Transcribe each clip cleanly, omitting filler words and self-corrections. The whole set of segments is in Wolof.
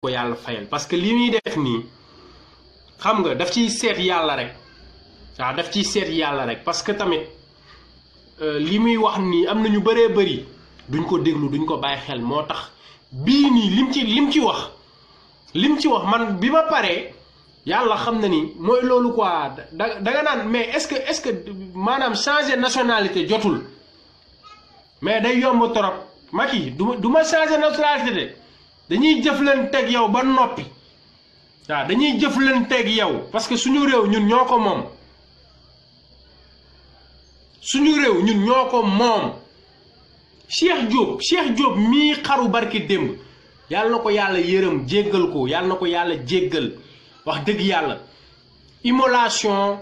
ko yàlla fayal parce que li muy def nii xam nga daf ciy seet yàlla rek waaw daf ciy seet yàlla rek parce que tamit li muy wax nii am na ñu bëree bëri duñ ko déglu duñ ko bàyyi xel moo tax bii nii lim ci wax man bi ma paree yàlla xam na ni mooy loolu quoi da nga naan mais est-ce que maanaam changer nationalité jotul mais day yomb trop Macky du ma changer nationalité de dañuy jëflanteeg yow ba noppi waaw dañuy jëflanteeg yow parce que suñu réew ñun ñoo ko moom Cheikh Diop mii xaru barki démb yàlla na ko yàlla yërëm jéggal ko yàlla na ko yàlla jéggal wax dëgg yàlla immolation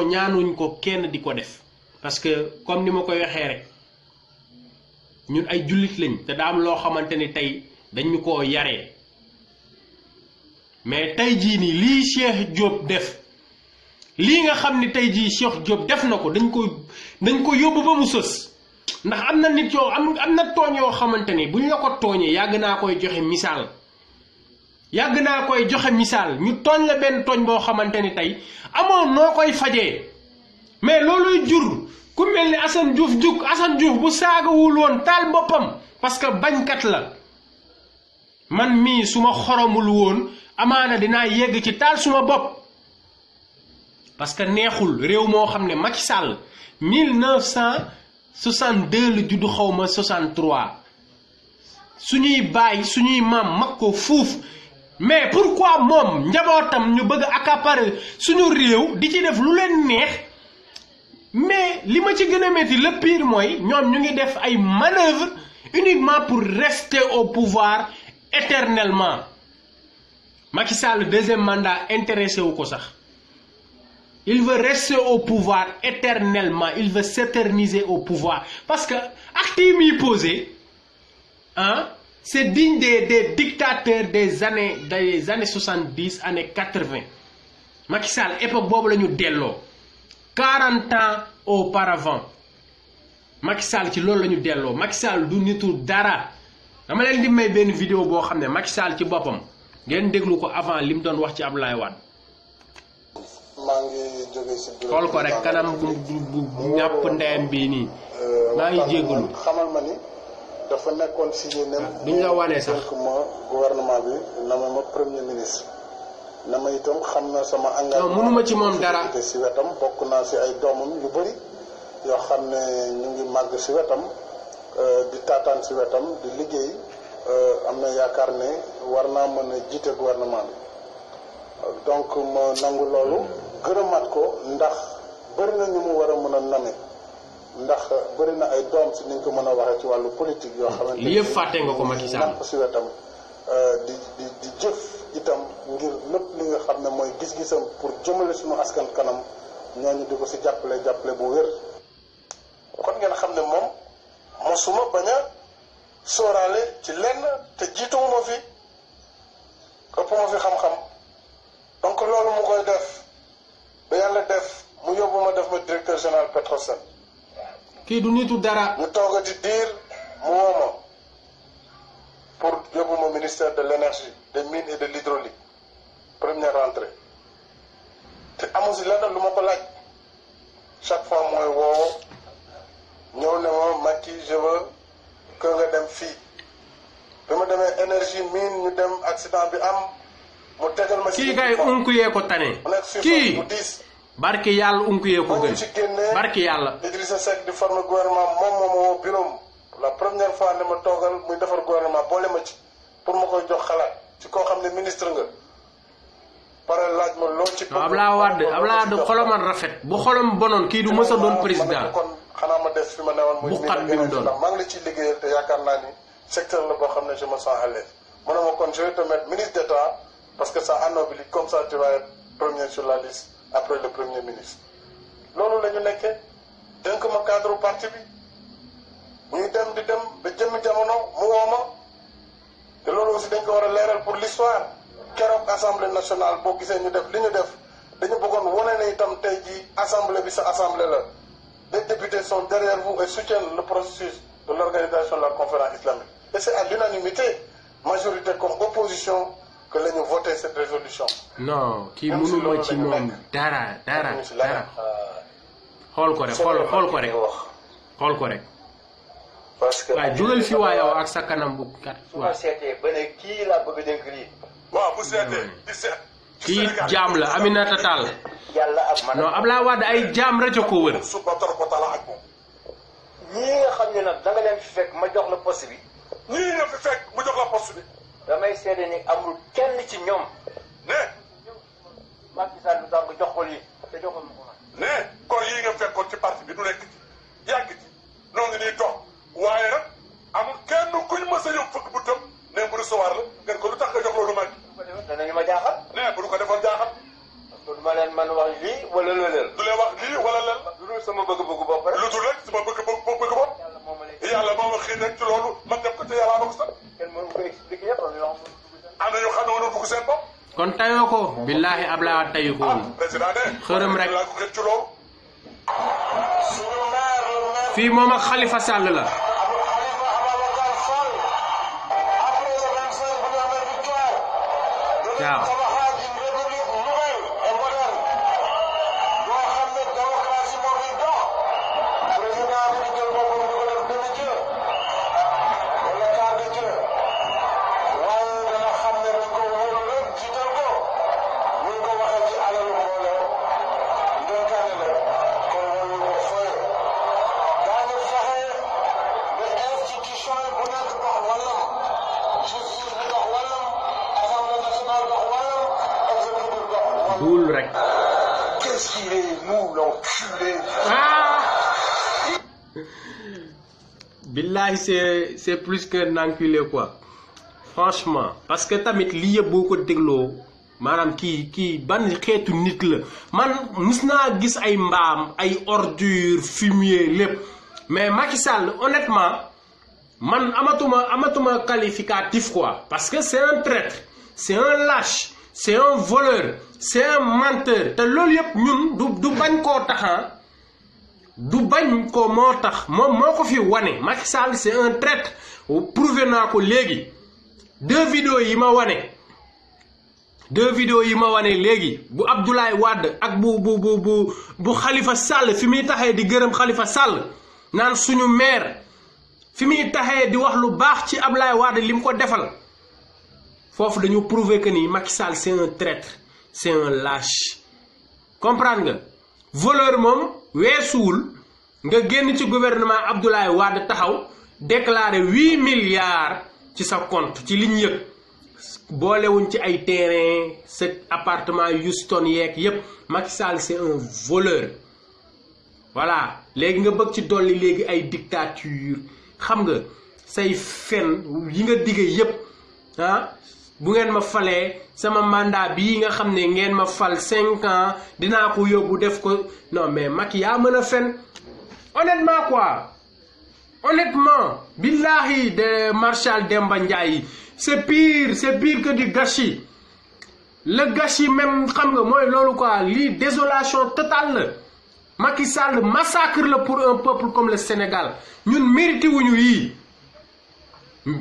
ñaanuñ ko kenn di ko def parce que comme ni ma koy waxee rek ñun ay jullit lañ te daa am loo xamante ni tey dañu koo yaree mais tey jii nii lii Cheikh Diop def lii nga xam ni tey jii Cheikh Diop def na ko dañ ko yóbbu ba mu sës ndax am na nit yoo am na tooñ yoo xamante ni buñ la ko tooñee yàgg naa koy joxe misaal ñu tooñ la benn tooñ boo xamante ni tey amoon noo koy fajee mais looluy jur ku mel ni Assane Diouf bu saagawul woon taal boppam parce que bañkat la man mii su ma xoromul woon amaana dinaa yegg ci taal suma bopp parce que neexul réew moo xam ne Macky Sall 1962 la juddu xawma 63 suñuy baay suñuy maam mag ko fuuf mais pourquoi moom njabootam ñu bëgg accaparer suñu réew di ci def lu leen neex mais li ma ci gën a metti le pire mooy ñoom ñu ngi def ay manœuvres uniquement pour rester au pouvoir éternellement Macky Sall deuxième mandat intéressé wu ko sax il veut rester au pouvoir éternellement il veut s'éterniser au pouvoir parce que acte yi muy posé c'est digne des dictateurs des années 70 années 80 Macky Sall époque boobu la ñu delloo 40 ans auparavant Macky Sall ci loolu la ñu delloo Macky Sall du nitu dara dama leen di may benn vidéo boo xam ne Macky Sall ci boppam ngeen déglu ko avant li mu doon wax ci Abdoulaye Wade. maa ngi jóge si bureau xool ko rek kanam bu ñàpp ndeyam bii nii maa ngi jégalu. xamal ma ni dafa nekkoon si yéenam. duñ la wane sax donc ma gouvernement bi na ma premier ministre. na ma itam xam na sama engagement. non mënuma ci moom dara. si wetam bokk naa si ay doomam yu bëri yoo xam ne ñu ngi màgg si wetam di taataan si wetam di liggéey am na yaakaar ne war naa mën a jiite gouvernement bi donc ma nangu loolu gërëmaat ko ndax bëri na ñu mu war a mën a name ndax bëri na ay doom si niñ ko mën a waxee ci wàllu politique yoo xamante li yëpp fàtte nga ko Macky Sall si wetam di jëf itam ngir lépp li nga xam ne mooy gis-gisam pour jëmale suñu askan kanam ñooñu di ko si jàppale bu wér. kon ngeen xam ne moom mosuma bañ a sóoraale ci lenn te jiituwuma fi ëpp ma fi xam-xam donc loolu mu koy def ba yàlla def mu yóbbu ma def ma directeur général Petrosen. kii du nitu dara. ñu toogati diir mu woo ma pour yóbbu ma ministère de l'énergie des mines et de l'hydraulique première rentrée te amu si lenn lu ma ko laaj chaque fois mooy woo ñëw ne ma Macky je veux que nga dem fii bi ma demee énergie mine ñu dem accident bi am mu tegal ma. kii kay unku yee ko tane. kii mu diis. barki yàlla unku yee ko gën. ci génnee barki yàlla. Idrissa Seck di former gouvernement moom moo ma woo bureau la première fois ne ma toogal muy defar gouvernement boole ma ci pour ma koy jox xalaat ci koo xam ne ministre nga pare laaj ma loo ci. Abdoulaye Wade xoloman rafet bu xolom bonoon kii du mës a doon président. kon xanaa ma des fi ma newoon. muy xat bi mu doon ndax maa ngi la ciy liggéeyal te yaakaar naa ni secteur la boo xam ne je me sens à l'aise mu ne ma kon je vais te mettre ministre d'État parce que ça anoblit comme ça tu vas être premier sur la liste après le premier ministre. loolu la ñu nekkee dénk ma cadre parti bi ñuy dem di dem ba jëmmi jamono mu woo ma te loolu aussi dañ ko war a leeral pour l'histoire keroog assemblée nationale boo gisee ñu def li ñu def dañu bëggoon wane ne itam tey jii assemblée bi sa assemblée la les députés sont derrière vous et soutiennent le processus de l'organisation de la conférence islamique et c'est à l'unanimité majorité comme opposition conditions que la ñu voté cette résolution. non kii mënuma ci moom dara. xool ko rek xool ko rek. parce que waaye dugal fi waa yow ak sa kanam bu kat. su ma seetee ba ne kii laa bëgg a dénk lii. waaw bu seetee di seet. kii jaam la Aminata Tall. yàlla ak man. non Abdoulaye Wade ay jaam rajo ko wër. suba torop tala ak moom. ñii nga xam ne nag da nga leen fi fekk ma jox la poste bi. ñii nga fi fekk mu jox la poste bi. damay seede ni amul kenn ci ñoom. ne. Macky Sall lu tax nga jox ko lii te joxoon ma ko man. ne kon yii nga fekkoon ci parti bi du nekk ci yàgg ci noo ngi nii toog waaye nag amul kenn kuñ mës a yóbbu fukk bu tëm ne bu recevoir la ngeen ko lu tax nga jox loolu mag. danañu ma jaaxal. ne bu du ko defoon jaaxal. parce que du ma leen man wax lii wala lëleel. du leen wax lii wala lël. lu dul sama bëgg-bëggu bopp rek. lu dul rek sama bëgg bopp. yàlla moo ma lay. yàlla moo ma xiir rek ci loolu man def ko te yàlla ma ko sax. kenn mënu ko expliquer yëpp am na yoo xam ne am na ñu xam ne mënul dugg seen bopp. kon tayoo ko. billaahi Abdoulaye Wade tayu ko woon. président ne. xërëm rek laa ko xëcc ci loolu. fii moom ak Khalifa Sall la. waaw. duul rek. qu'est-ce qu'il est mou l'enculé. billahi c'est plus que n'enculé quoi franchement parce que tamit lii yëpp boo ko dégloo maanaam kii ban xeetu nit la man mus naa gis ay mbaam ay ordure fumier lépp mais Macky Sall honnêtement man amatuma qualificatif quoi parce que c'est un traître, c'est un lâche, c'est un voleur, c'est un menteur te loolu yëpp ñun du bañ koo taxan du bañ ko moo tax moom moo ko fi wane Macky Sall c'est un traître prouvé naa ko léegi deux vidéos yi ma wane léegi bu Abdoulaye Wade ak bu Khalifa Sall fi muy taxee di gërëm Khalifa Sall naan suñu maire fi muy taxee di wax lu baax ci Abdoulaye Wade li mu ko defal foofu dañu prouver que ni Macky Sall c'est un traître c'est un lâche comprendre nga voleur moom weesuwul nga génn ci gouvernement Abdoulaye Wade taxaw déclarer 8 milliards ci sa compte ci liñ yëg boolewuñ ci ay terrain sa appartement Houston yeeg yépp Macky Sall c'est un voleur voilà léegi nga bëgg ci dolli léegi ay dictature xam nga say fen yi nga digge yépp ah bu ngeen ma falee sama mandat bii nga xam ne ngeen ma fal 5 ans dinaa ko yóbbu def ko non mais Macky yaa mën a fen honnêtement quoi honnêtement billahi de Marshal Demba Ndiaye c'est pire que du gâchis le gâchis même xam nga mooy loolu quoi lii désolation totale la Macky Sall massacre la pour un peuple comme le Sénégal ñun mérité wuñu yii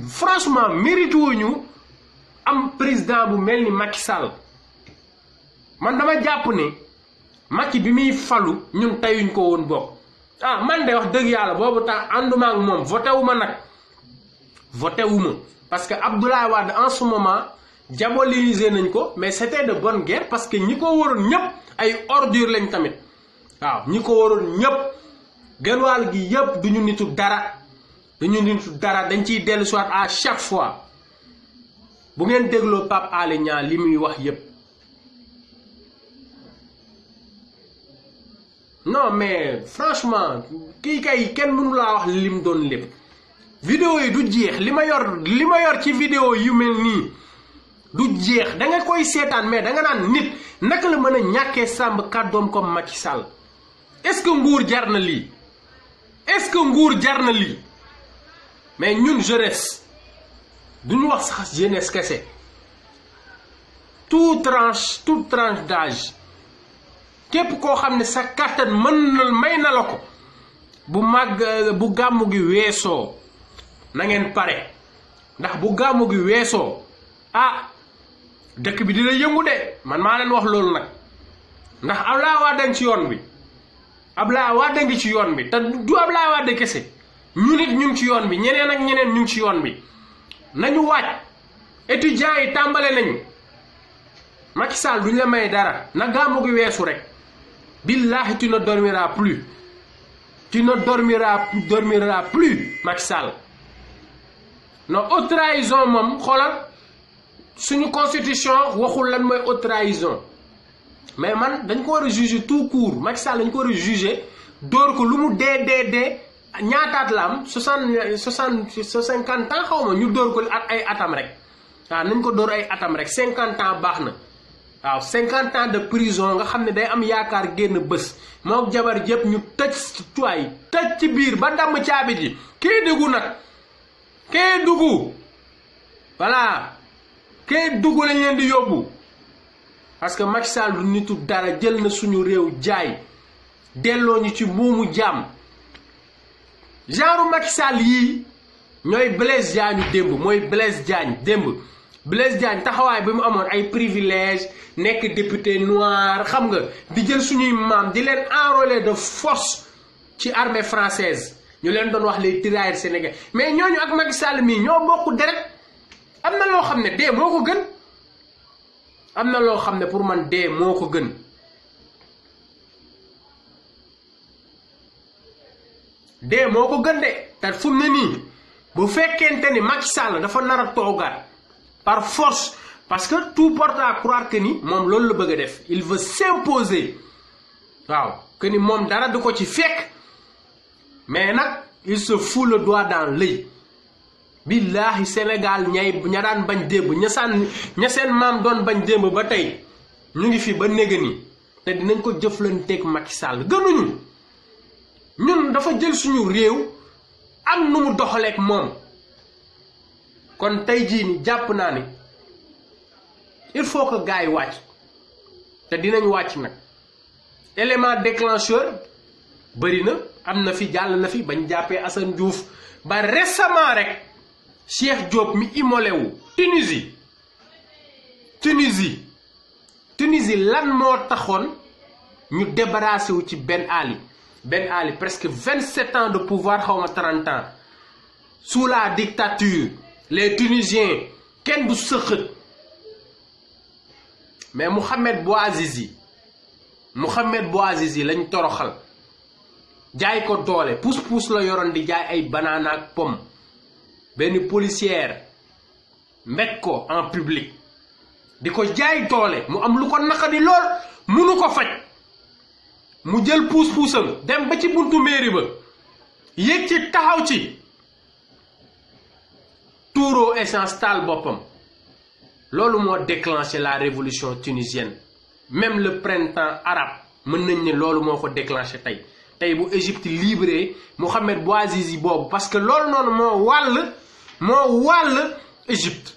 franchement mérité wuñu am président bu mel ni Macky Sall man dama jàpp ne Macky bi muy falu ñun tayuñ ko woon bokk ah man de wax dëgg yàlla boobu tax ànduma ak moom voté wu ma nag voté wu ma parce que Abdoulaye Wade en ce moment diabolisé nañ ko mais c'était de bonne guerre parce que ñi ko waroon ñëpp ay ordure lañ tamit waaw ñi ko waroon ñëpp genn wàll gi yëpp duñu nitu dara dañ ciy dellu soit à chaque fois bu ngeen dégloo Pape Alé Niang li muy wax yëpp non mais franchement kii kay kenn mënu laa wax lim doon lépp vidéo yi du jeex li ma yor ci vidéo yu mel nii du jeex da nga koy seetaan mais da nga naan nit naka la mën a ñàkkee sàmb kàddoom comme Macky Sall est-ce que nguur jar na lii mais ñun jeunesse duñu wax sax jeunesse kese toute tranche d'âge képp koo xam ne sa kàttan may na la ko bu gàmmu gi weesoo na ngeen pare ndax bu gàmmu gi weesoo ah dëkk bi dina yëngu de man maa leen wax loolu nag ndax Abdoulaye Wade ci yoon bi Abdoulaye Wade ngi ci yoon bi te du Abdoulaye Wade kese ñu nit ñu ngi ci yoon bi ñeneen ak ñeneen ñu ngi ci yoon bi nañu waaj étudiants yi tàmbale nañu Macky Sall duñ la may dara na gàmmu gi weesu rek billahi tu ne dormiras plus tu ne dormiras plus Macky Sall non haute trahison moom xoolal suñu constitution waxul lan mooy haute trahison mais man dañ ko war a juger tout court Macky Sall dañ ko war a juger dóor ko lu mu dee ñaataat la am 50 ans xaw ma ñu dóor ko at ay atam rek waaw nañ ko dóor ay atam rek 50 ans baax na waaw 50 ans de prison nga xam ne day am yaakaar génn bés mook jabar jëpp ñu tëj ci biir ba damm caabi ji kee dugg nag kee dugg voilà kee dugg lañ leen di yóbbu parce que Macky Sall du nitu dara jël na suñu réew jaay delloo ñu ci muumu jaam genre Macky Sall yii ñooy Blaise Diagne démb mooy Blaise Diagne démb Blaise Diagne taxawaay bi mu amoon ay privilège nekk député noir xam nga di jël suñuy maam di leen enrôler de force ci armée française ñu leen doon wax les tirailleurs sénégalais mais ñooñu ak Macky Sall mii ñoo bokk deret am na loo xam ne dee moo ko gën am na loo xam ne pour man dee moo ko gën dee moo ko gën de te fu mu ne nii bu fekkente ni Macky Sall dafa nar a toogaat par force parce que tout porte à croire que ni moom loolu la bëgg a def il veut s'imposer waaw que ni moom dara du ko ci fekk mais nag il se fout le doigt dans l'œil billahi Sénégal ña daan bañ démb ña seen maam doon bañ démb ba tey ñu ngi fi ba néga ni te dinañ ko jëflanteeg Macky Sall gënuñu ñun dafa jël suñu réew am nu mu doxaleeg moom kon tey jii ni jàpp naa ni il faut que gars yi wàcc te dinañ wàcc nag élément déclencheur bëri na am na fi jàll na fi bañ jàppee Assane Diouf ba récemment rek Cheikh Diop mi immolé wu Tunisie lan moo taxoon ñu débarrassé wu ci Ben Ali presque 27 ans de pouvoir xaw ma 30 ans sous la dictature les Tunisiens kenn du sëxët mais Mohamed Bouazizi lañ toroxal jaay ko doole pousse la yoroon di jaay ay banana ak pomme benn policière mbéj ko en public di ko jaay doole mu am lu ko naqadi lool munu ko faj mu jël puus-puusam dem ba ci buntu mairie ba yéeg ci taxaw ci tuuroo essence taal boppam loolu moo déclenché la révolution tunisienne même le printemps arabe mën nañ ne loolu moo ko déclenché tey bu Égypte libéré Mohamed Bouazizi boobu parce que loolu noonu moo wàll Égypte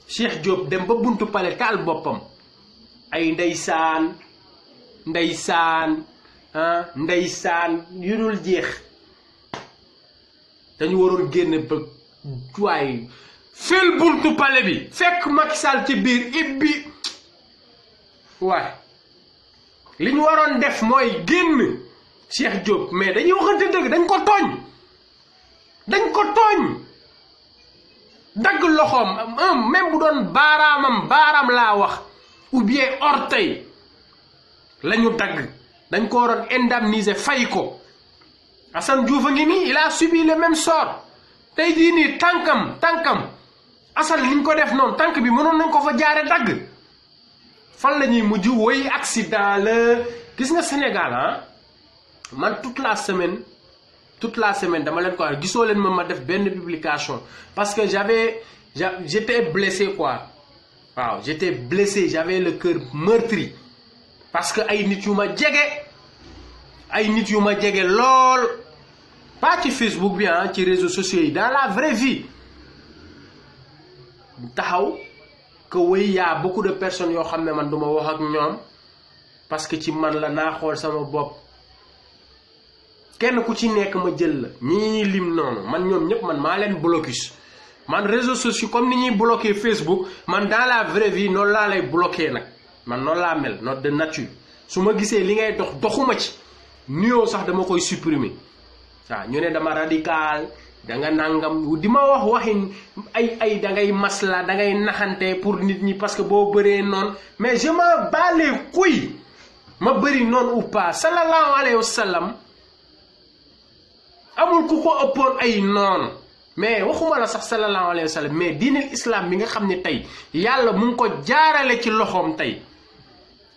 Cheikh Diop dem ba buntu palais taal boppam ay ndeysaan yu dul jeex dañu waroon génne ba waaye fil buntu palais bi fekk Macky Sall ci biir ibbi waaye li ñu waroon def mooy génn Cheikh Diop mais dañuy waxante dëgg dañ ko tooñ dagg loxoom même bu doon baaraam laa wax ou bien orteil la ñu dagg dañ ko waroon indemniser fay ko Assane Diouf a ngi nii il a subi le même sort tey jii nii tànkam Assane liñ ko def noonu tànk bi mënoon nañ ko fa jaare dagg fan la ñuy mujj woy accident la gis nga Sénégal man toute la semaine dama leen ko wax gisoo leen ma def benn publication parce que j'étais blessé quoi waaw j'étais blessé j'avais le cœur meurtri parce que ay nit yu ma jege lool pas ci Facebook bi ci réseaux sociaux yi dans la vraie vie taxaw que oui y a beaucoup de personnes yoo xam ne man duma wax ak ñoom parce que ci man la naa xool sama bopp kenn ku ci nekk ma jël la ñi lim noonu man ñoom ñëpp man maa leen blocus man réseaux sociaux comme ni ñuy bloquer Facebook man dans la vraie vie non laa lay bloquer nag man noonu laa mel note de nature su ma gisee li ngay dox doxuma ci nuyoo sax dama koy supprimer waaw ñu ne dama radical da nga nangam di ma wax waxin ay da ngay masla da ngay naxante pour nit ñi parce que boo bëree noonu mais je m'en bats les couilles ma bëri noonu ou pas sallallahu alayhi wa sallam amul ku ko ëppoon ay noonu mais waxuma la sax sallallahu alayhi wa sallam mais diinil islam bi nga xam ne tey yàlla mu ngi ko jaarale ci loxoom tey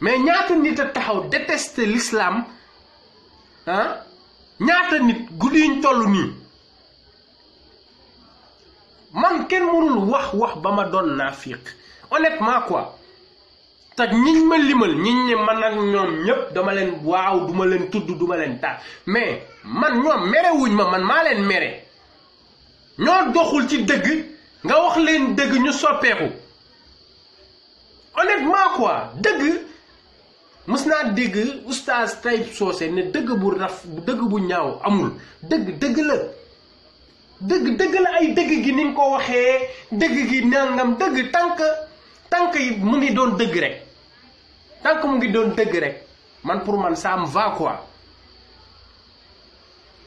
mais ñaata nit a taxaw détester l'islam ah ñaata nit guddi yuñ toll nii man kenn mënul wax ba ma doon naafiq honnêtement quoi te ñiñ ma limal ñiñ ne man ak ñoom ñëpp dama leen waaw duma leen tudd duma leen taal mais man ñoom merewuñ ma man maa leen mere ñoo doxul ci dëgg nga wax leen dëgg ñu soppeeku honnêtement quoi dëgg mës naa dégg oustaz Taïb Socé ne dëgg bu ñaaw amul dëgg la dëgg la ay dëgg gi ni nga ko waxee dëgg gi nangam dëgg tant que mu ngi doon dëgg rek tant que mu ngi doon dëgg rek man pour man ça me va quoi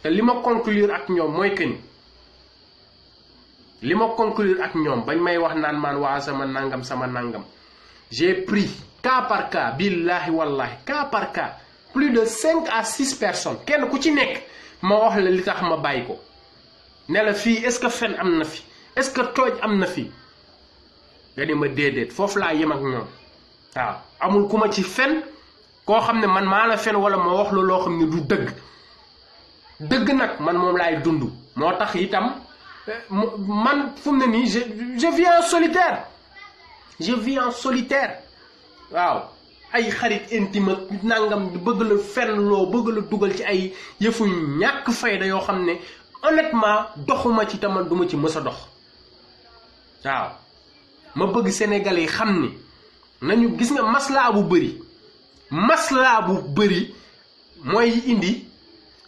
te li ma conclure ak ñoom mooy que ni li ma conclure ak ñoom bañ may wax naan maan waa sama nangam j'ai pris cas par cas billahi wallahi cas par cas plus de 5 à 6 personnes kenn ku ci nekk ma wax la li tax ma bàyyi ko ne la fii est-ce que fen am na fi est-ce que tooj am na fi nga ni ma déedéet foofu laa yem ak ñoom waaw amul ku ma ci fen koo xam ne man maa la fen wala ma wax la loo xam ne du dëgg nag man moom laay dund moo tax itam man fu mu ne nii je vis en solitaire waaw ay xarit intime nangam bëgg la fen loo bëgg la dugal ci ay yëfu ñàkk fayda yoo xam ne honnêtement doxuma ci taman duma ci mës a dox waaw ma bëgg Sénégalais yi xam ni nañu gis nga maslaa bu bëri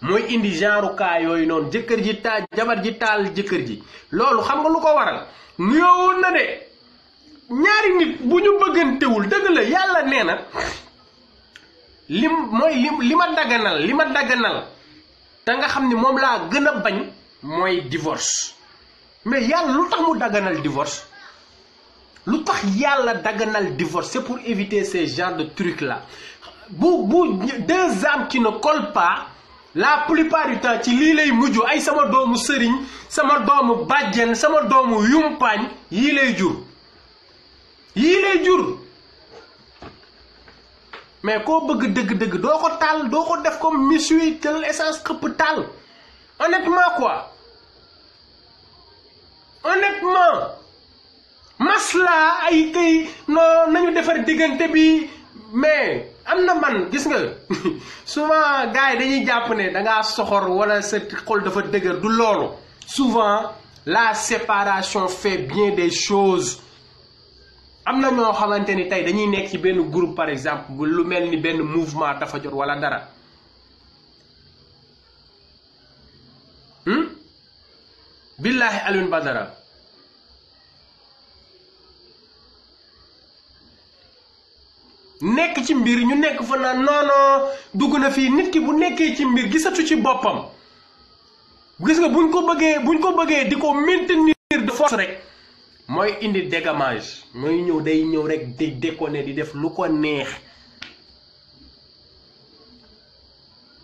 mooy indi genre cas yooyu noonu jëkkër ji taal jabar ji taal jëkkër ji loolu xam nga lu ko waral nuyoo woon na de ñaari nit bu ñu bëggantewul dëgg la yàlla nee na li ma daganal te nga xam ni moom laa gën a bañ mooy divorce mais yàlla lu tax mu daganal divorce lu tax yàlla daganal divorce c'est pour éviter ces genres de trucs là bu deux âmes qui ne collent pas la plupart du temps ci lii lay mujj ay sama doomu sëriñ sama doomu bàjjen sama doomu yumpaañ yii lay jur mais koo bëgg dëgg-dëgg doo ko taal doo ko def comme monsieur tel essence xëpp taal honnêtement masla ay kay non nañu defar diggante bi mais am na man gis nga souvent gars yi dañuy jàpp ne dangaa soxor wala sa xol dafa dëgër du loolu souvent la séparation fait bien des choses am na ñoo xamante ni tey dañuy nekk ci benn groupe par exemple bu lu mel ni benn mouvement dafa jot wala dara billahi Alioune Badara nekk ci mbir ñu nekk fa naan non dugg na fii nit ki bu nekkee ci mbir gisatu ci boppam gis nga buñ ko bëggee di ko maintenir de force rek mooy indi dégamage mooy day ñëw rek di déconner di def lu ko neex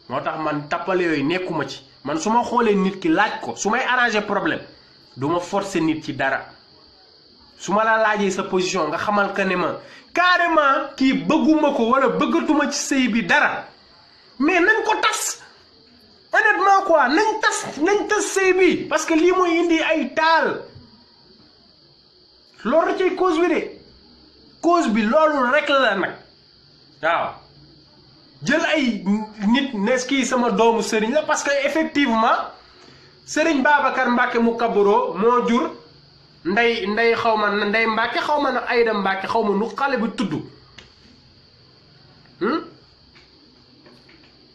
moo tax man tappale yooyu nekkuma ci man su ma xoolee nit ki laaj ko su may arranger problème du ma forcer nit ci dara su ma la laajee sa position nga xamal que ne ma carrément kii bëgguma ko wala bëggatuma ci sëy bi dara mais nañ ko tas honnêtement quoi nañ tas sëy bi parce que lii mooy indi ay taal loolu rek cause bi de cause bi loolu rek la nag waaw jël ay nit ne kii sama doomu sëriñ la parce que effectivement sëriñ Babacar Mbacke mu kaburo moo jur ndey xaw ma ndey Mbacke xaw ma na Ayda Mbacke xaw ma nu xale bi tudd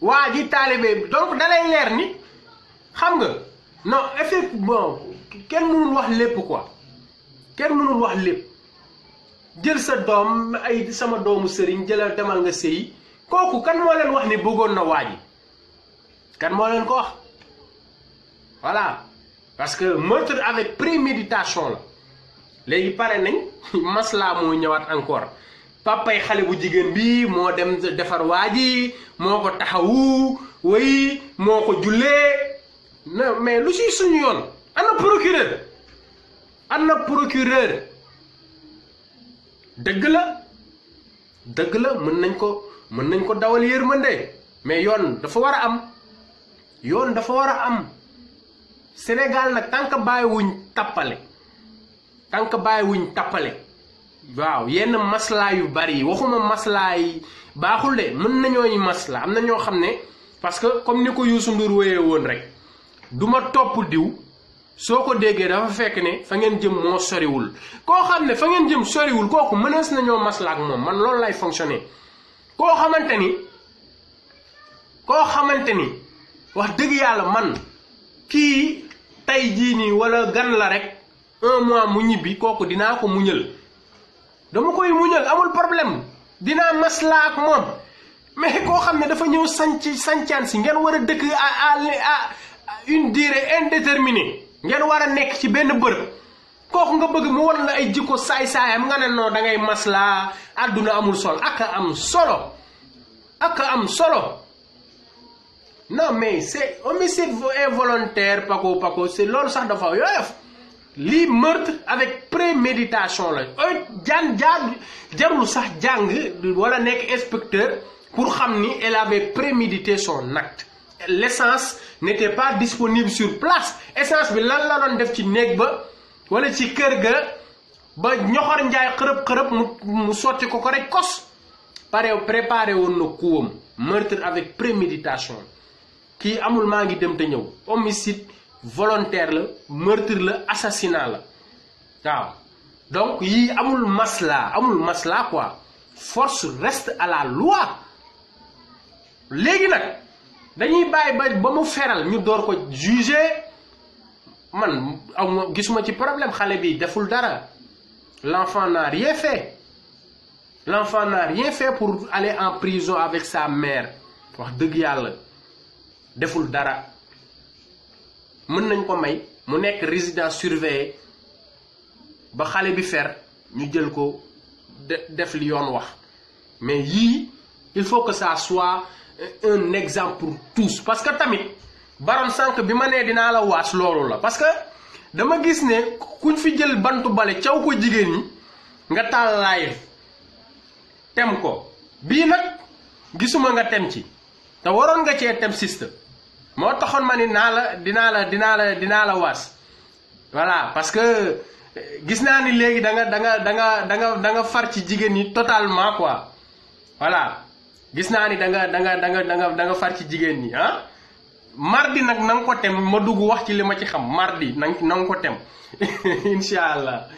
waa ji taalibe donc dalay leer ni xam nga non effectivement kenn mënul wax lépp quoi kenn mënul wax lépp jël sa doom ay sama doomu sëriñ jëlal demal nga sëyi kooku kan moo leen wax ni bëggoon na waaji kan moo leen ko wax voilà parce que meurtre avec préméditation la léegi pare nañ masla moo ñëwaat encore papay xale bu jigéen bi moo dem defar waaji moo ko taxawu way moo ko jullee non mais lu ci suñu yoon ana procureur dëgg la mën nañ ko dawal yërmande mais yoon dafa war a am Sénégal nag tant que bàyyiwuñ tappale waaw yenn maslaa yu bari waxuma maslaa yi baaxul de mën nañooy masla am na ñoo xam ne parce que comme ni ko Youssou Ndour wéyee woon rek duma topp diw soo ko déggee dafa fekk ne fa ngeen jëm moo soriwul koo xam ne fa ngeen jëm soriwul kooku mënees nañoo masla ak moom man loolu lay fonctionner koo xamante ni wax dëgg yàlla man kii tey jii nii wala gan la rek 1 mois mu ñibbi kooku dinaa ko muñal dama koy muñal amul problème dinaa masla ak moom mais koo xam ne dafa ñëw sancaan si ngeen war a dëkk à une durée indéterminée ngeen war a nekk ci benn bërëb kooku nga bëgg mu wan la ay jikko saay-saayam nga ne non da ngay masla àdduna amul solo ak am solo non mais c'est homicide involontaire pako c'est loolu sax dafa yooyof lii meurtre avec préméditation la jarul sax jàng wala nekk inspecteur pour xam ni elle avait prémédité son acte l'essence n'était pas disponible sur place essence bi lan la doon def ci néeg ba wala ci kër ga ba ñoxor njaay xërëb mu sotti ko rek kos préparé woon na kuwam meurtre avec préméditation kii amul maa ngi dem te ñëw homicide volontaire la meurtre la assassinat la waaw donc yii amul masla quoi force reste à la loi léegi nag dañuy bàyyi ba mu feral ñu door ko juger man gisuma ci problème xale bi deful dara l'enfant n'a rien fait pour aller en prison avec sa mère wax dëgg yàlla deful dara mën nañ ko may mu nekk résidence surveillée ba xale bi fer ñu jël ko def li yoon wax mais yii il faut que ça soit un exemple pour tous parce que tamit baroon sànq bi ma nee dinaa la waas loolu la parce que dama gis ne kuñ fi jël bantu bale caw ko jigéen ñi nga taal live tem ko bii nag gisuma nga tem ci te waroon nga cee tem système moo taxoon ma ni dinaa la waas voilà parce que gis naa ni léegi da nga far ci jigéen ñi totalement quoi voilà gis naa ni da nga far ci jigéen ñi ah mardi nag na nga ko tem ma dugg wax ci li ma ci xam mardi na nga ko tem incha allah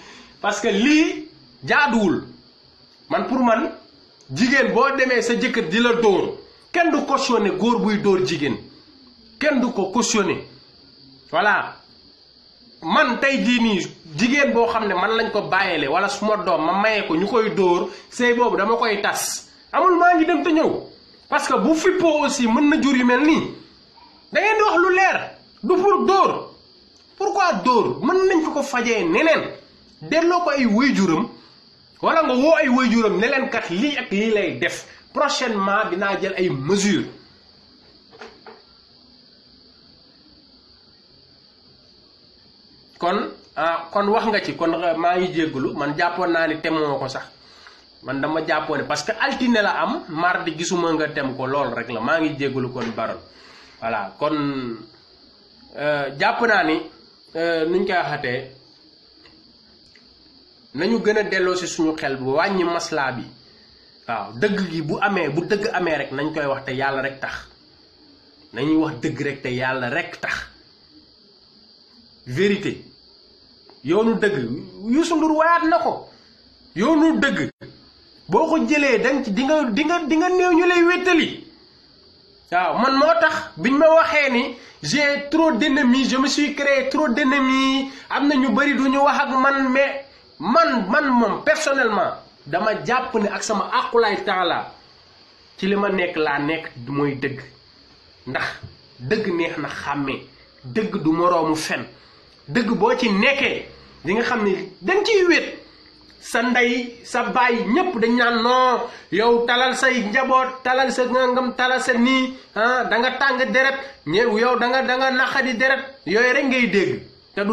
parce que lii jaaduwul man pour man jigéen boo demee sa jëkkër di la dóor kenn du cautionné góor buy dóor jigéen kenn du ko cautionné voilà man tey jii nii jigéen boo xam ne man lañ ko bàyyele wala suma doom ma mayee ko ñu koy dóor sëy boobu dama koy tas amul maa ngi dem te ñëw parce que bu fippoo aussi mën na jur yu mel nii da ngeen di wax lu leer du pour dóor pourquoi dóor mën nañ ko fajee neneen delloo ko ay waajuram wala nga woo ay waajuram ne leen kat lii ak lii lay def prochainement dinaa jël ay mesures kon wax nga ci kon maa ngi jéggulu man jàppoon naa ni temoo ko sax man dama jàppoon ne parce que altine la am mardi gisuma nga tem ko lool rek la maa ngi jéggulu kon baron voilà kon jàpp naa ni nuñ koy waxatee nañu gën a delloo si suñu xel bu wàññi maslaa bi waaw dëgg gi bu dëgg amee rek nañ koy wax te yàlla rek tax nañuy wax dëgg rek te yàlla rek tax vérité yoonu dëgg Youssou Ndour wayaat na ko yoonu dëgg boo ko jëlee danga ci di nga néew ñu lay wéttali waaw man moo tax biñ ma waxee ni j'ai trop d'ennemis je me suis créé trop d'ennemis am na ñu bëri du ñu wax ak man mais man moom personnellement dama jàpp ne ak sama aqulaay temps la ci li ma nekk laa nekk mooy dëgg ndax dëgg neex na xàmmee dëgg du moroomu fen dëgg boo ci nekkee di nga xam ne danga ciy wét sa ndey sa baay ñëpp dañ naan non yow talal say njaboot talal sa ngam talal sa nii da nga tàng deret ñëw yow da nga naqadi deret yooyu rek ngay dégg te du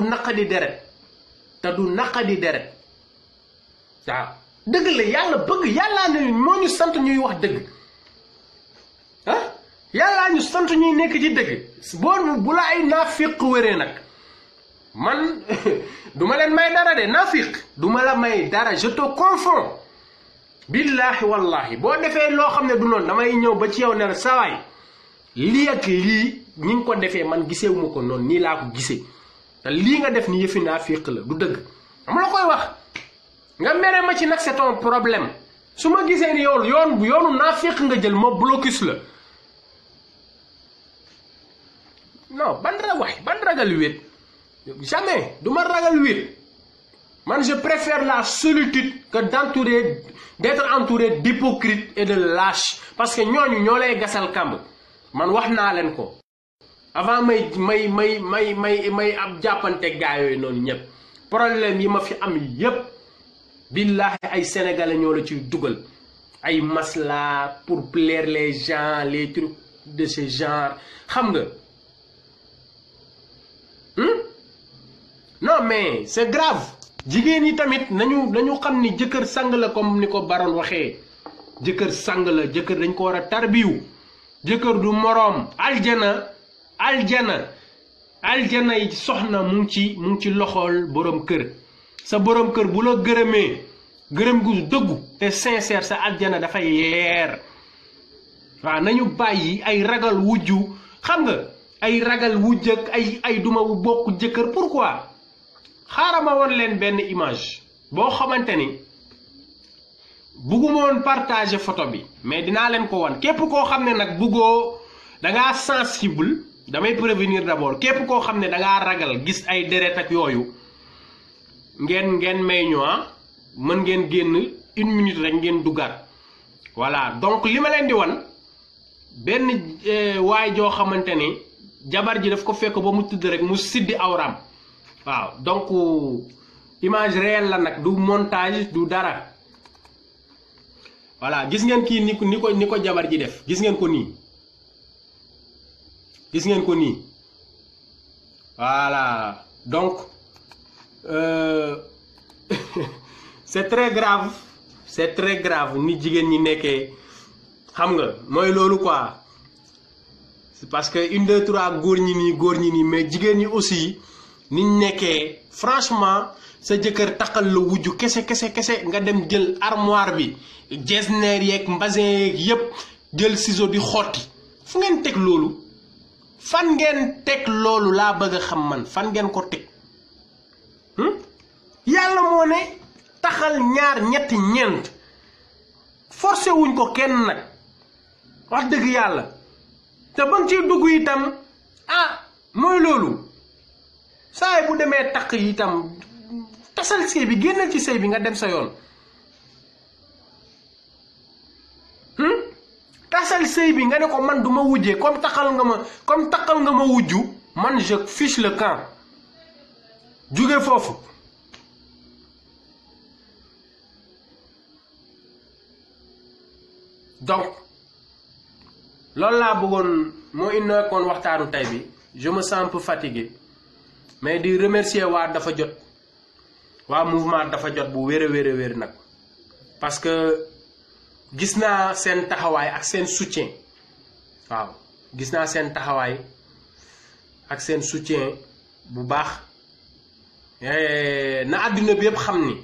naqadi deret waaw dëgg la yàlla bëgg yàllaa ne moo ñu sant ñuy wax dëgg yàllaa ñu sant ñuy nekk ci dëgg bu la ay naafiq wéree nag man duma leen may dara de naafiq duma la may dara je te confonds billahi wallahi boo defee loo xam ne du noonu damay ñëw ba ci yow ne la sawaay lii ak lii ñi ngi ko defee man gisewuma ko noonu nii laa ko gisee te lii nga def ni yëfi naafiq la du dëgg dama la koy wax nga mere ma ci nag c'est ton problème su ma gisee ni yow yoonu naafiq nga jël ma blocus la non ban ragal wéet jamais du ma ragal wéet man je préfère la solitude que d'être entouré d'hypocrites et de lâches parce que ñooñu ñoo lay gasal kàmb man wax naa leen ko avant may ab jàppante gaa yooyu noonu ñëpp problème yi ma fi am yépp billahi ay sénégalais ñoo la ciy dugal ay masla pour plaire les gens les trucs de ce genre xam nga non mais c'est grave jigéen ñi tamit nañu xam ni jëkkër sang la comme ni ko Baron waxee jëkkër sang la jëkkër dañ ko war a tarbiyu jëkkër du moroom aljana yi soxna mu ngi ci loxol borom kër sa borom kër bu la gërëmee gërëm gu dëggu te sincère sa aljana dafay leer waaw nañu bàyyi ay ragal wujju xam nga ay ragal wujj ak ay duma bokk jëkkër pourquoi xaaral ma woon leen benn image boo xamante ni bugguma woon partager photo bi mais dinaa leen ko wan képp koo xam ne nag buggoo dangaa sensible damay prévenir d'abord képp koo xam ne dangaa ragal gis ay deret ak yooyu ngeen may ñu mën ngeen génn 1 minute rek ngeen duggaat voilà donc li ma leen di wan benn waay joo xamante ni jabar ji daf ko fekk ba mu tudd rek mu siddi awram waaw donc image réelle la nag du montage du dara voilà gis ngeen kii ni ko jabar ji def gis ngeen ko nii voilà donc c'est très grave ni jigéen ñi nekkee xam nga mooy loolu quoi c'est parce que 1 2 3 góor ñi nii mais jigéen ñi aussi niñ nekkee franchement sa jëkkër taxal la wujju kese nga dem jël armoire bi jesner yeeg mbasin yeeg yépp jël ciseau di xotti fu ngeen teg loolu fan ngeen teg loolu laa bëgg a xam man fan ngeen ko teg yàlla moo ne taxal ñaar ñetti ñeent forcé wuñ ko kenn nag wax dëgg yàlla te ba nga ciy dugg itam mooy loolu saay bu demee takk itam tasal sëy bi génnal ci sëy bi nga dem sa yoon tasal sëy bi nga ne ko man du ma wujjee comme taxal nga ma wujju man je fiche le camp jóge foofu donc loolu laa bëggoon moo nekkoon waxtaanu tey bi je me sens un peu fatigué mais di remercier waa dafa jot waa mouvement dafa jot bu wér nag parce que gis naa seen taxawaay ak seen soutien waaw gis naa seen taxawaay ak seen soutien bu baax na àdduna bi yëpp xam ni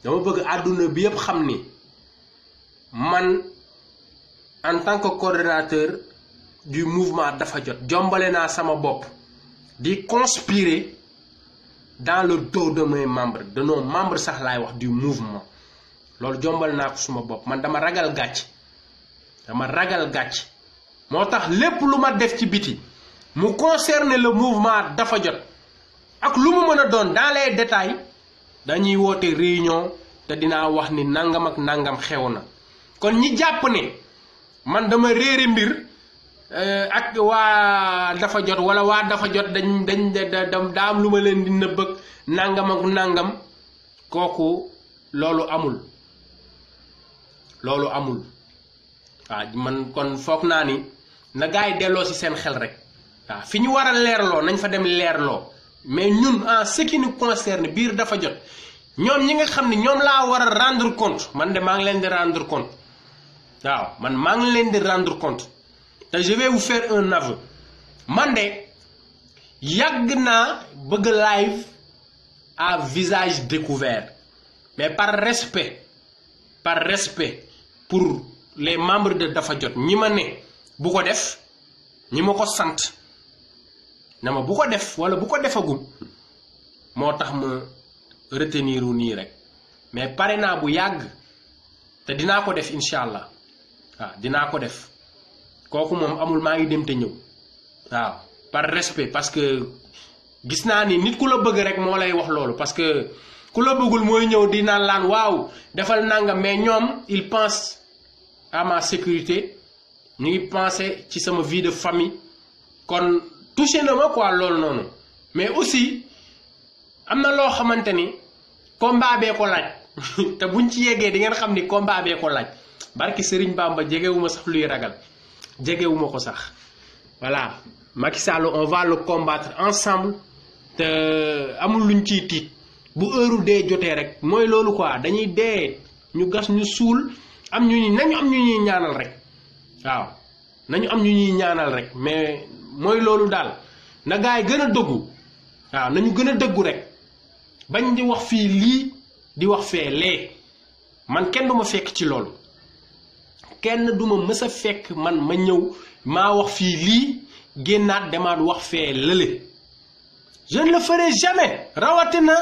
dama bëgg àdduna bi yëpp xam ni man en tant que coordonnateur du mouvement dafa jot jombale naa sama bopp di conspirer dans le dos de mes membres de nos membres sax laay wax du mouvement loolu jombal naa ko suma bopp man dama ragal gàcc moo tax lépp lu ma def ci biti mu concerner le mouvement dafa jot ak lu mu mën a doon dans les détails dañuy woote réunion te dinaa wax ni nangam ak nangam xew na kon ñi jàpp ne man dama réere mbir ak waa dafa jot wala waa dafa jot daa am lu ma leen di nëbbëg nangam ak nangam kooku loolu amul waaw man kon foog naa ni na gars yi delloo ci seen xel rek waaw fi ñu war a leerloo nañ fa dem leerloo mais ñun en ce qui nous concerne biir dafa jot ñoom ñi nga xam ne ñoom laa war a rendre compte man de maa ngi leen di rendre compte waaw man maa ngi leen di rendre compte te je vais vous faire un aveu man de yàgg naa bëgg live à visage découvert mais par respect pour les membres de dafa jot ñi ma ne bu ko def ñi ma ko sant na ma bu ko def wala bu ko defagum moo tax ma retenir wu nii rek mais pare naa bu yàgg te dinaa ko def incha allah waaw dinaa ko def kooku moom amul maa ngi dem te ñëw waaw par respect parce que gis naa ni nit ku la bëgg rek moo lay wax loolu parce que ku la bëggul mooy ñëw di naan laan waaw defal nangam mais ñoom il pense à ma sécurité ñu ngi pensé ci sama vie de famille kon touché na ma quoi loolu noonu mais aussi am na loo xamante ni combat bee ko laaj te buñ ci yeggee di ngeen xam ni combat bee ko laaj barki Serigne Bamba jegewuma sax luy ragal jegewuma ko sax voilà Macky Sall on va le combattre ensemble te amul luñ ciy tiit bu heure dee jotee rek mooy loolu quoi dañuy dee ñu gas ñu suul nañu am ñu ñuy ñaanal rek waaw nañu am ñu ñuy ñaanal rek mais mooy loolu daal na gaay gën a dëggu waaw nañu gën a dëggu rek bañ di wax fii lii di wax fee lee man kenn du ma fekk ci loolu kenn du ma mës a fekk man ma ñëw maa wax fii lii génnaat demaat wax fee lële je ne le ferai jamais rawatina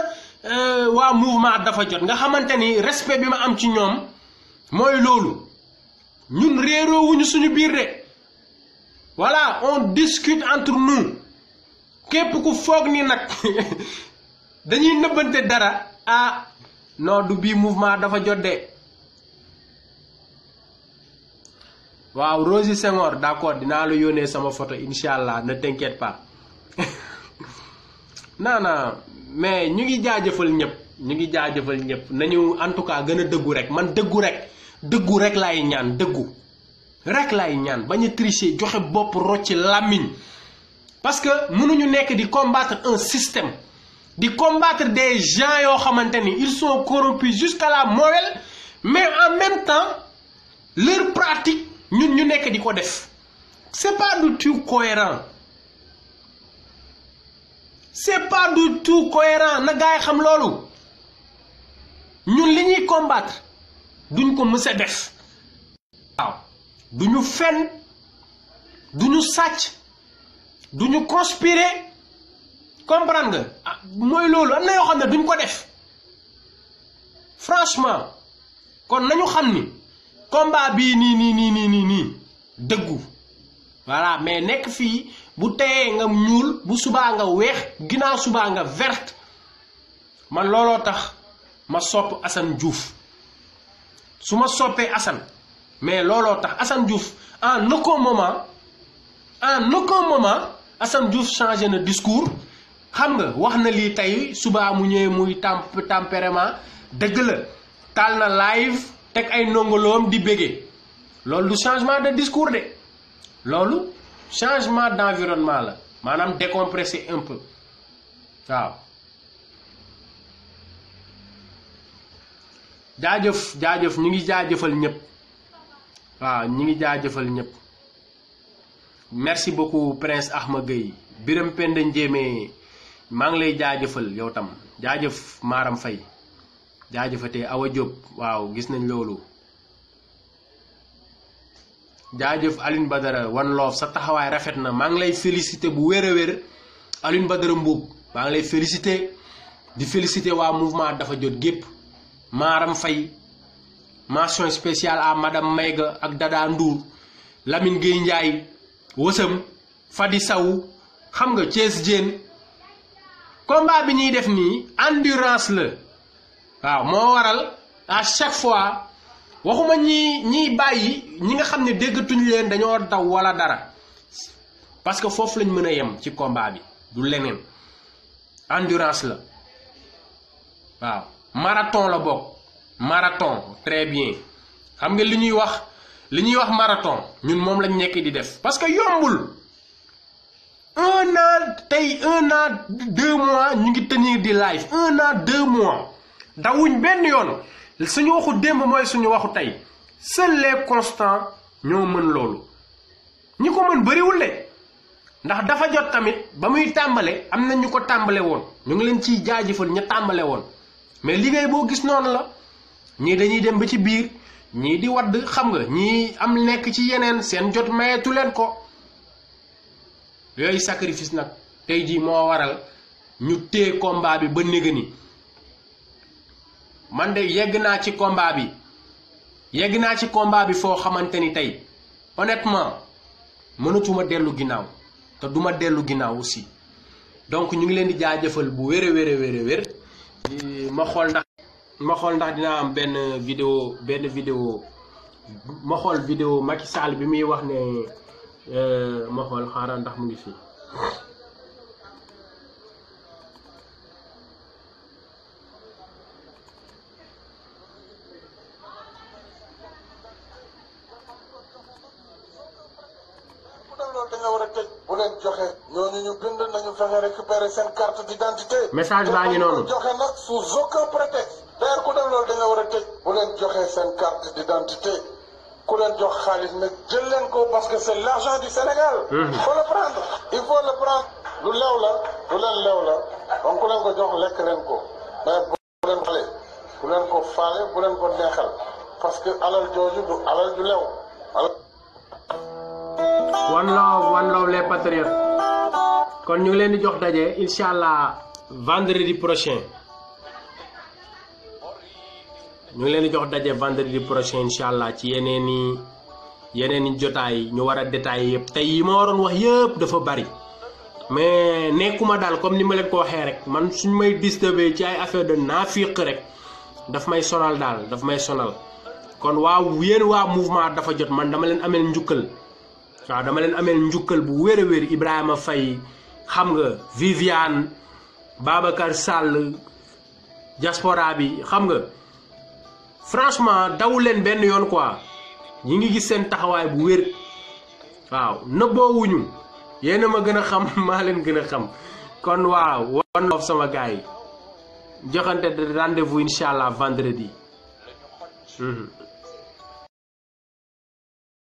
waa mouvement dafa jot nga xamante ni respect bi ma am ci ñoom mooy loolu ñun réeroowuñu suñu biir de voilà on discute entre nous képp ku foog ni nag dañuy nëbbante dara ah non du bii mouvement dafa jot de waaw Rosie Senghor d'accord dinaa la yónnee sama photo incha allah ne t'inquiète pas non mais ñu ngi jaajëfal ñëpp nañu en tout cas gën a dëggu rek man dëggu rek laay ñaan dëggu rek laay ñaan bañ a tricher joxe bopp rocc làmmiñ parce que mënuñu nekk di combattre un système di combattre des gens yoo xamante ni ils sont corrompus jusqu'à la moelle mais en même temps leur pratique ñun ñu nekk di ko def c'est pas du tout cohérent na gaay xam loolu ñun li ñuy combattre duñ ko mës a def waaw duñu fen duñu sàcc duñu conspirer comprendre nga mooy loolu am na yoo xam ne duñ ko def franchement kon nañu xam ni combat bii nii dëggu voilà mais nekk fii bu teyee nga ñuul bu subaa nga weex ginnaaw subaa nga verte man looloo tax ma sopp Assane Diouf su ma soppee Assane mais looloo tax Assane Diouf en aucun moment Assane Diouf changé na discours xam nga wax na lii tey subaa mu ñëwee muy tempérament dëgg la taal na live teg ay nongoloom di béggee loolu du changement de discours de loolu changement d'environnement la maanaam décompresser un peu waaw jaajëf ñu ngi jaajëfal ñëpp waaw ñu ngi jaajëfal ñëpp merci beaucoup Prince Ahma Gueye Biram Penda Njéemé maa ngi lay jaajëfal yow tam jaajëf Maram Faye jaajëfatee Awa Diop waaw gis nañ loolu jaajëf Aline Badara One Love sa taxawaay rafet na maa ngi lay félicité bu wér a wér Aline Badara Mbuub maa ngi lay félicité di félicité waa mouvement dafa jot gépp Maram Faye mention spéciale à madame Mayga ak Dada Ndour Lamine Gueye Ndiaye Wësëm Fadi Saw xam nga Thiès Diène combat bi ñuy def nii endurance la waaw moo waral à chaque fois waxuma ñiy bàyyi ñi nga xam ne déggatuñ leen dañoo daw wala dara parce que foofu lañ mën a yem ci combat bi du leneen endurance la waaw marathon la bokk marathon très bien xam nga li ñuy wax marathon ñun moom lañ nekk di def parce que yombul 1 an tey 1 an 2 mois ñu ngi tenir di live 1 an 2 mois dawuñ benn yoon suñu waxu démb mooy suñu waxu tey seuls les constants ñoo mën loolu ñi ko mën bëriwul de ndax dafa jot tamit ba muy tàmbale am na ñu ko tàmbale woon ñu ngi leen ciy jaajëfal ña tàmbale woon mais liggéey boo gis noonu la ñii dañuy dem ba ci biir ñii di wadd xam nga ñii am nekk ci yeneen seen jot mayetu leen ko yooyu sacrifice nag tey jii moo waral ñu téye combat bi ba néga ni man de yegg naa ci combat bi foo xamante ni tey honnêtement mënatuma dellu ginnaaw te duma dellu ginnaaw aussi donc ñu ngi leen di jaajëfal bu wér ma xool ndax dinaa am benn vidéo ma xool vidéo Macky Sall bi muy wax ne ma xool xaaral ndax mu ngi fii bu leen joxe ñooñu ñu bind nañu fexe récupérer seen carte d'identité. message baa ngi noonu joxe nag sous aucun prétexte. d'ailleurs ku def loolu da nga war a tëj. bu leen joxe seen carte d'identité ku leen jox xaalis nag jël leen ko parce que c'est l'argent du Sénégal. il faut le prendre lu lew la lu leen lew la donc ku leen ko jox lekk leen ko mais bu leen xale bu leen ko faale bu leen ko neexal parce que alal jooju du alal ju lew. one love les patriotes kon ñu ngi leen di jox daje incha allah vendredi prochain incha allah ci yeneen i jotaay ñu war a détaillé yëpp tey yi ma waroon wax yëpp dafa bari mais nekkuma daal comme ni ma leen ko waxee rek man suñ may disturbé ci ay affaire de naafiq rek daf may sonal daal daf may sonal kon yéen waa mouvement dafa jot man dama leen ameel njukkal. waaw dama leen ameel njukkal bu wér a wér Ibrahima Faye xam nga Viviane Babacar Sall diaspora bi xam nga franchement daw leen benn yoon quoi ñi ngi gis seen taxawaay bu wér waaw nëbboowuñu yéen a ma gën a xam maa leen gën a xam kon waaw one love sama gars yi joxante rendez-vous incha allah vendredi.